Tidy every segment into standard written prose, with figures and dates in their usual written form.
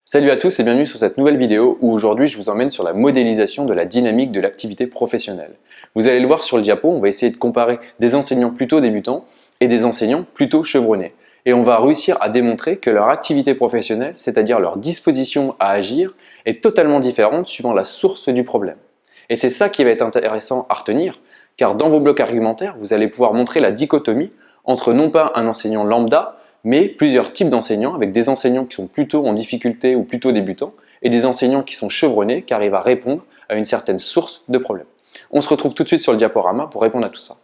Salut à tous et bienvenue sur cette nouvelle vidéo où aujourd'hui je vous emmène sur la modélisation de la dynamique de l'activité professionnelle. Vous allez le voir sur le diapo, on va essayer de comparer des enseignants plutôt débutants et des enseignants plutôt chevronnés. Et on va réussir à démontrer que leur activité professionnelle, c'est-à-dire leur disposition à agir, est totalement différente suivant la source du problème. Et c'est ça qui va être intéressant à retenir, car dans vos blocs argumentaires, vous allez pouvoir montrer la dichotomie entre non pas un enseignant lambda, mais plusieurs types d'enseignants, avec des enseignants qui sont plutôt en difficulté ou plutôt débutants, et des enseignants qui sont chevronnés, qui arrivent à répondre à une certaine source de problème. On se retrouve tout de suite sur le diaporama pour répondre à tout ça.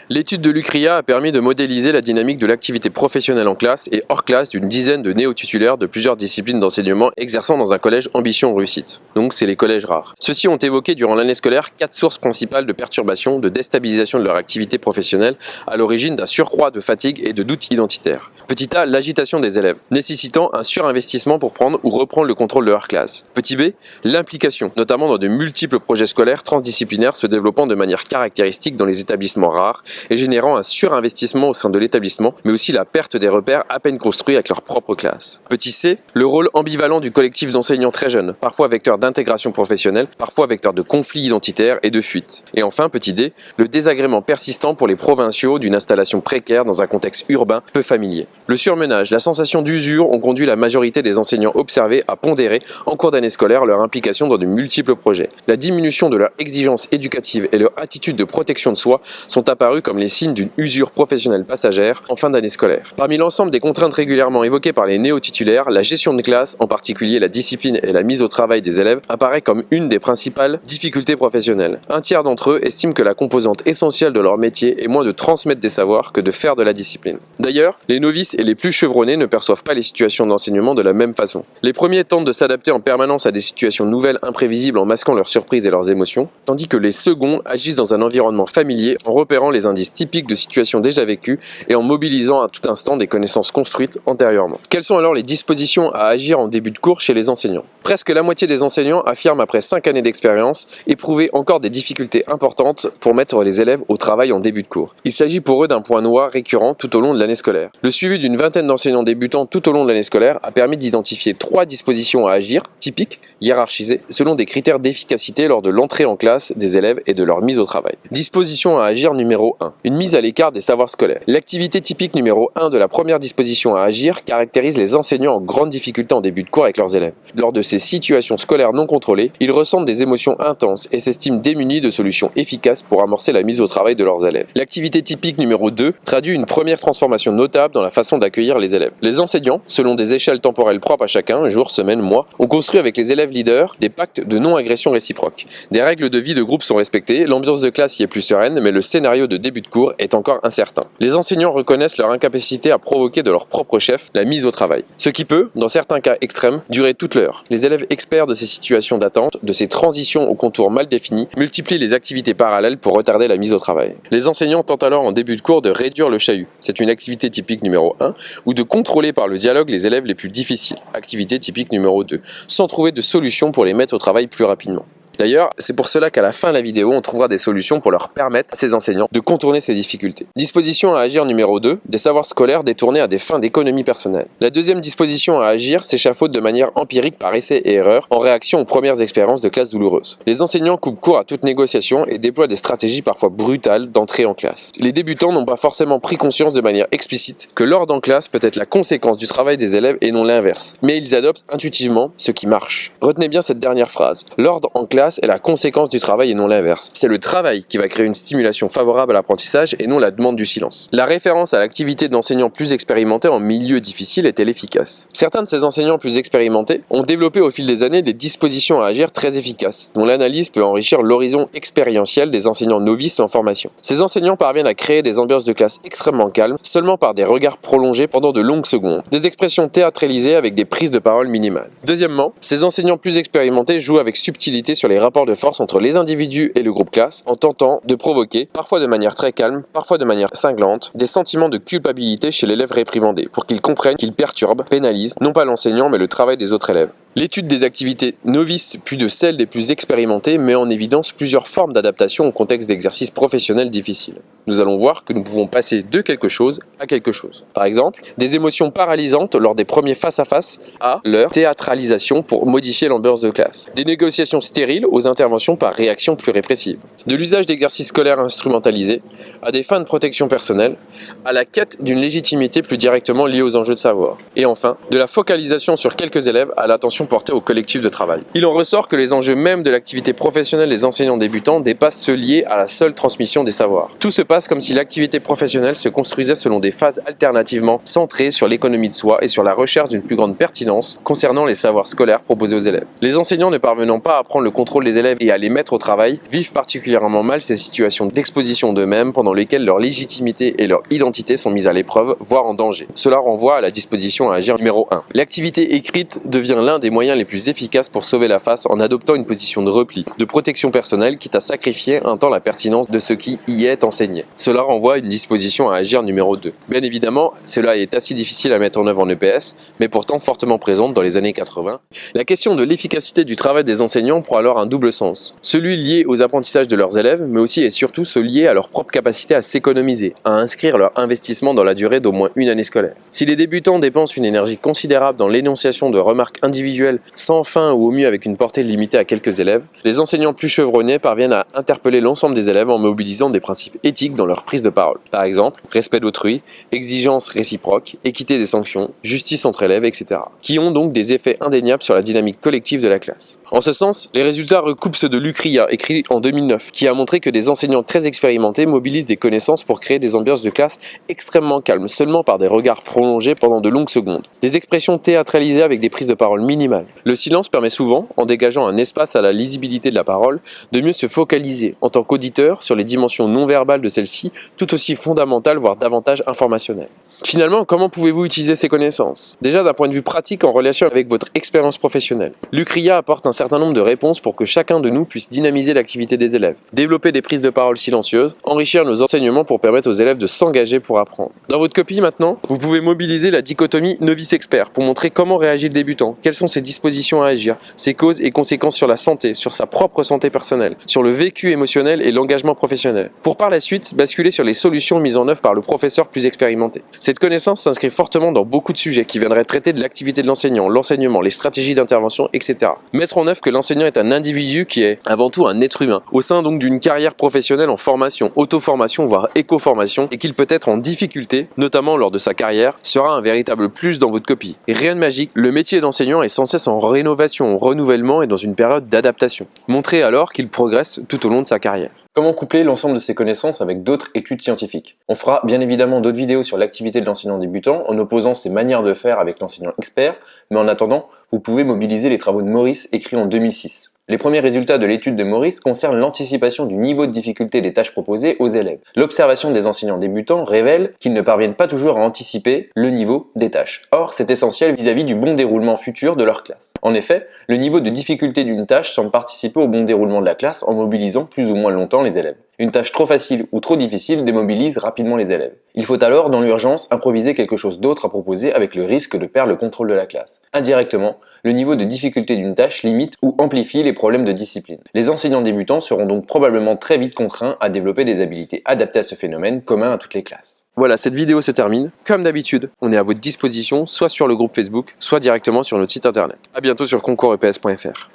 L'étude de l'UCRIA a permis de modéliser la dynamique de l'activité professionnelle en classe et hors classe d'une dizaine de néo-titulaires de plusieurs disciplines d'enseignement exerçant dans un collège ambition réussite. Donc c'est les collèges rares. Ceux-ci ont évoqué durant l'année scolaire 4 sources principales de perturbation, de déstabilisation de leur activité professionnelle à l'origine d'un surcroît de fatigue et de doutes identitaires. Petit a, l'agitation des élèves, nécessitant un surinvestissement pour prendre ou reprendre le contrôle de leur classe. Petit b, l'implication, notamment dans de multiples projets scolaires transdisciplinaires se développant de manière caractéristique dans les établissements rares et générant un surinvestissement au sein de l'établissement, mais aussi la perte des repères à peine construits avec leur propre classe. Petit c, le rôle ambivalent du collectif d'enseignants très jeunes, parfois vecteur d'intégration professionnelle, parfois vecteur de conflits identitaires et de fuite. Et enfin, petit d, le désagrément persistant pour les provinciaux d'une installation précaire dans un contexte urbain peu familier. Le surmenage, la sensation d'usure ont conduit la majorité des enseignants observés à pondérer en cours d'année scolaire leur implication dans de multiples projets. La diminution de leur exigence éducative et leur attitude de protection de soi sont apparus comme les signes d'une usure professionnelle passagère en fin d'année scolaire. Parmi l'ensemble des contraintes régulièrement évoquées par les néo-titulaires, la gestion de classe, en particulier la discipline et la mise au travail des élèves, apparaît comme une des principales difficultés professionnelles. Un tiers d'entre eux estiment que la composante essentielle de leur métier est moins de transmettre des savoirs que de faire de la discipline. D'ailleurs, les novices et les plus chevronnés ne perçoivent pas les situations d'enseignement de la même façon. Les premiers tentent de s'adapter en permanence à des situations nouvelles imprévisibles en masquant leurs surprises et leurs émotions, tandis que les seconds agissent dans un environnement familier en repérant les indices typiques de situations déjà vécues et en mobilisant à tout instant des connaissances construites antérieurement. Quelles sont alors les dispositions à agir en début de cours chez les enseignants ? Presque la moitié des enseignants affirment après 5 années d'expérience éprouver encore des difficultés importantes pour mettre les élèves au travail en début de cours. Il s'agit pour eux d'un point noir récurrent tout au long de l'année scolaire. Le suivi d'une vingtaine d'enseignants débutants tout au long de l'année scolaire a permis d'identifier 3 dispositions à agir, typiques, hiérarchisées, selon des critères d'efficacité lors de l'entrée en classe des élèves et de leur mise au travail. Disposition à agir numéro 1. Une mise à l'écart des savoirs scolaires. L'activité typique numéro 1 de la première disposition à agir caractérise les enseignants en grande difficulté en début de cours avec leurs élèves. Lors de ces situations scolaires non contrôlées, ils ressentent des émotions intenses et s'estiment démunis de solutions efficaces pour amorcer la mise au travail de leurs élèves. L'activité typique numéro 2 traduit une première transformation notable dans la façon d'accueillir les élèves. Les enseignants, selon des échelles temporelles propres à chacun, jour, semaine, mois, ont construit avec les élèves leaders des pactes de non-agression réciproque. Des règles de vie de groupe sont respectées, l'ambiance de classe y est plus sereine, mais le scénario de début de cours est encore incertain. Les enseignants reconnaissent leur incapacité à provoquer de leur propre chef la mise au travail. Ce qui peut, dans certains cas extrêmes, durer toute l'heure. Les élèves experts de ces situations d'attente, de ces transitions aux contours mal définis, multiplient les activités parallèles pour retarder la mise au travail. Les enseignants tentent alors en début de cours de réduire le chahut. C'est une activité typique numéro 1, ou de contrôler par le dialogue les élèves les plus difficiles. Activité typique numéro 2, sans trouver de solution pour les mettre au travail plus rapidement. D'ailleurs, c'est pour cela qu'à la fin de la vidéo, on trouvera des solutions pour leur permettre à ces enseignants de contourner ces difficultés. Disposition à agir numéro 2, des savoirs scolaires détournés à des fins d'économie personnelle. La deuxième disposition à agir s'échafaude de manière empirique par essai et erreur en réaction aux premières expériences de classe douloureuses. Les enseignants coupent court à toute négociation et déploient des stratégies parfois brutales d'entrée en classe. Les débutants n'ont pas forcément pris conscience de manière explicite que l'ordre en classe peut être la conséquence du travail des élèves et non l'inverse. Mais ils adoptent intuitivement ce qui marche. Retenez bien cette dernière phrase. L'ordre en classe est la conséquence du travail et non l'inverse. C'est le travail qui va créer une stimulation favorable à l'apprentissage et non la demande du silence. La référence à l'activité d'enseignants plus expérimentés en milieu difficile est-elle efficace ? Certains de ces enseignants plus expérimentés ont développé au fil des années des dispositions à agir très efficaces, dont l'analyse peut enrichir l'horizon expérientiel des enseignants novices en formation. Ces enseignants parviennent à créer des ambiances de classe extrêmement calmes, seulement par des regards prolongés pendant de longues secondes, des expressions théâtralisées avec des prises de parole minimales. Deuxièmement, ces enseignants plus expérimentés jouent avec subtilité sur les rapports de force entre les individus et le groupe classe en tentant de provoquer, parfois de manière très calme, parfois de manière cinglante, des sentiments de culpabilité chez l'élève réprimandé pour qu'il comprenne qu'il perturbe, pénalise, non pas l'enseignant mais le travail des autres élèves. L'étude des activités novices puis de celles des plus expérimentées met en évidence plusieurs formes d'adaptation au contexte d'exercices professionnels difficiles. Nous allons voir que nous pouvons passer de quelque chose à quelque chose. Par exemple, des émotions paralysantes lors des premiers face-à-face à leur théâtralisation pour modifier l'ambiance de classe. Des négociations stériles aux interventions par réaction plus répressive. De l'usage d'exercices scolaires instrumentalisés à des fins de protection personnelle, à la quête d'une légitimité plus directement liée aux enjeux de savoir. Et enfin, de la focalisation sur quelques élèves à l'attention portée au collectif de travail. Il en ressort que les enjeux même de l'activité professionnelle des enseignants débutants dépassent ceux liés à la seule transmission des savoirs. Tout se passe comme si l'activité professionnelle se construisait selon des phases alternativement centrées sur l'économie de soi et sur la recherche d'une plus grande pertinence concernant les savoirs scolaires proposés aux élèves. Les enseignants ne parvenant pas à prendre le contrôle des élèves et à les mettre au travail vivent particulièrement mal ces situations d'exposition d'eux-mêmes pendant lesquelles leur légitimité et leur identité sont mises à l'épreuve, voire en danger. Cela renvoie à la disposition à agir numéro 1. L'activité écrite devient l'un des moyens les plus efficaces pour sauver la face en adoptant une position de repli, de protection personnelle, quitte à sacrifier un temps la pertinence de ce qui y est enseigné. Cela renvoie à une disposition à agir numéro 2. Bien évidemment, cela est assez difficile à mettre en œuvre en EPS, mais pourtant fortement présente dans les années 80. La question de l'efficacité du travail des enseignants prend alors un double sens. Celui lié aux apprentissages de leurs élèves, mais aussi et surtout celui lié à leur propre capacité à s'économiser, à inscrire leur investissement dans la durée d'au moins une année scolaire. Si les débutants dépensent une énergie considérable dans l'énonciation de remarques individuelles sans fin ou au mieux avec une portée limitée à quelques élèves, les enseignants plus chevronnés parviennent à interpeller l'ensemble des élèves en mobilisant des principes éthiques dans leur prise de parole. Par exemple, respect d'autrui, exigence réciproque, équité des sanctions, justice entre élèves, etc. Qui ont donc des effets indéniables sur la dynamique collective de la classe. En ce sens, les résultats recoupent ceux de l'UCRIA, écrit en 2009, qui a montré que des enseignants très expérimentés mobilisent des connaissances pour créer des ambiances de classe extrêmement calmes, seulement par des regards prolongés pendant de longues secondes. Des expressions théâtralisées avec des prises de parole minimales. Le silence permet souvent, en dégageant un espace à la lisibilité de la parole, de mieux se focaliser, en tant qu'auditeur, sur les dimensions non verbales de celle-ci, tout aussi fondamentales, voire davantage informationnelles. Finalement, comment pouvez-vous utiliser ces connaissances? Déjà d'un point de vue pratique en relation avec votre expérience professionnelle. L'UCRIA apporte un certain nombre de réponses pour que chacun de nous puisse dynamiser l'activité des élèves, développer des prises de parole silencieuses, enrichir nos enseignements pour permettre aux élèves de s'engager pour apprendre. Dans votre copie maintenant, vous pouvez mobiliser la dichotomie novice-expert pour montrer comment réagit le débutant, quelles sont ses dispositions à agir, ses causes et conséquences sur la santé, sur sa propre santé personnelle, sur le vécu émotionnel et l'engagement professionnel, pour par la suite basculer sur les solutions mises en œuvre par le professeur plus expérimenté. Cette connaissance s'inscrit fortement dans beaucoup de sujets qui viendraient traiter de l'activité de l'enseignant, l'enseignement, les stratégies d'intervention, etc. Mettre en œuvre que l'enseignant est un individu qui est avant tout un être humain, au sein donc d'une carrière professionnelle en formation, auto-formation, voire éco-formation, et qu'il peut être en difficulté, notamment lors de sa carrière, sera un véritable plus dans votre copie. Et rien de magique, le métier d'enseignant est sans cesse en rénovation, en renouvellement et dans une période d'adaptation. Montrez alors qu'il progresse tout au long de sa carrière. Comment coupler l'ensemble de ces connaissances avec d'autres études scientifiques? On fera bien évidemment d'autres vidéos sur l'activité de l'enseignant débutant en opposant ces manières de faire avec l'enseignant expert, mais en attendant, vous pouvez mobiliser les travaux de Maurice écrits en 2006. Les premiers résultats de l'étude de Maurice concernent l'anticipation du niveau de difficulté des tâches proposées aux élèves. L'observation des enseignants débutants révèle qu'ils ne parviennent pas toujours à anticiper le niveau des tâches. Or, c'est essentiel vis-à-vis du bon déroulement futur de leur classe. En effet, le niveau de difficulté d'une tâche semble participer au bon déroulement de la classe en mobilisant plus ou moins longtemps les élèves. Une tâche trop facile ou trop difficile démobilise rapidement les élèves. Il faut alors, dans l'urgence, improviser quelque chose d'autre à proposer avec le risque de perdre le contrôle de la classe. Indirectement, le niveau de difficulté d'une tâche limite ou amplifie les problèmes de discipline. Les enseignants débutants seront donc probablement très vite contraints à développer des habiletés adaptées à ce phénomène commun à toutes les classes. Voilà, cette vidéo se termine. Comme d'habitude, on est à votre disposition, soit sur le groupe Facebook, soit directement sur notre site internet. A bientôt sur concoursEPS.fr.